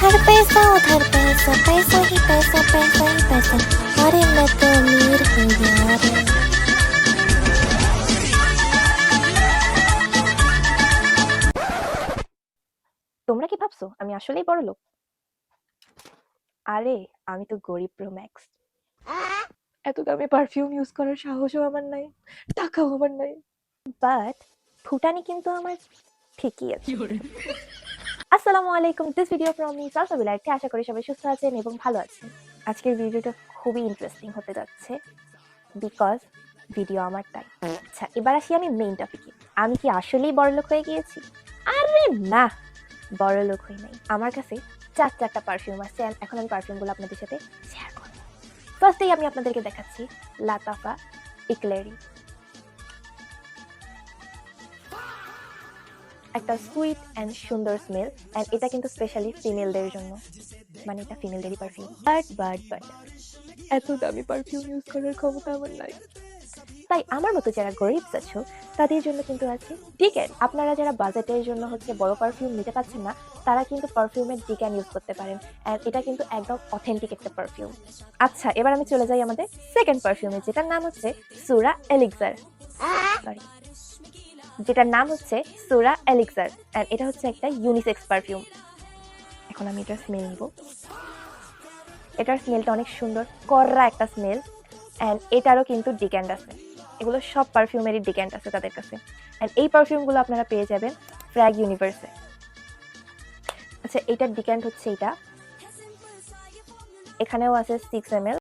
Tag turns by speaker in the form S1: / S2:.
S1: इधर पैसा उधर पैसा पैसा ही पैसा पैसा ही पैसा अरे मैं तो अमीर हूँ यार
S2: তোমরা কি ভাবছো আমি আসলেই বড় লোক? আরে আমি তো গরিব প্রো ম্যাক্স। এত দামি পারফিউম ইউজ করার সাহসও আমার নাই, টাকাও আমার নাই, বাট ফুটানি কিন্তু আমার ঠিকই আছে। আসসালামু আলাইকুম, দিস ভিডিও ফ্রম মি সালসাবিলা। আশা করি সবাই সুস্থ আছেন এবং ভালো আছেন। আজকের ভিডিওটা খুবই ইন্টারেস্টিং হতে যাচ্ছে বিকজ ভিডিও আমার তাই। আচ্ছা, এবার আসি আমি মেইন টপিকে। আমি কি আসলেই বড়লোক হয়ে গিয়েছি? আরে না, বড়লোক হই নাই। আমার কাছে চারটা পারফিউম আছে, এখন আমি পারফিউমগুলো আপনাদের সাথে শেয়ার করব। ফার্স্টেই আমি আপনাদেরকে দেখাচ্ছি লাতাফা ইকলেরি। একটা সুইট অ্যান্ড সুন্দর স্মেল, অ্যান্ড এটা কিন্তু স্পেশালি ফিমেলদের জন্য, মানে এটা ফিমেলদেরই পারফিউম। বাট এত দামি পারফিউম ইউজ করার ক্ষমতা আমার নাই। তাই আমার মতো যারা গরিব আছো তাদের জন্য কিন্তু আছে ডিক্যান। আপনারা যারা বাজেটের জন্য বড় পারফিউম নিতে পারছেন না, তারা কিন্তু পারফিউমের ডিক্যান ইউজ করতে পারেন, অ্যান্ড এটা কিন্তু একদম অথেন্টিক একটা পারফিউম। আচ্ছা, এবার আমি চলে যাই আমাদের সেকেন্ড পারফিউমে, যেটার নাম হচ্ছে সুরা এলিক্সার। যেটার নাম হচ্ছে সুরা এলিক্সার, অ্যান্ড এটা হচ্ছে একটা ইউনিসেক্স পারফিউম। এখন আমি এটার স্মেল নিব। এটার স্মেলটা অনেক সুন্দর, কররা একটা স্মেল, অ্যান্ড এটারও কিন্তু ডিক্যান্ট আছে। এগুলো সব পারফিউমেরই ডিক্যান্ট আছে তাদের কাছে, অ্যান্ড এই পারফিউমগুলো আপনারা পেয়ে যাবেন ফ্র্যাগ ইউনিভার্সে। আচ্ছা, এটার ডিক্যান্ট হচ্ছে এটা, এখানেও আছে 6 ml,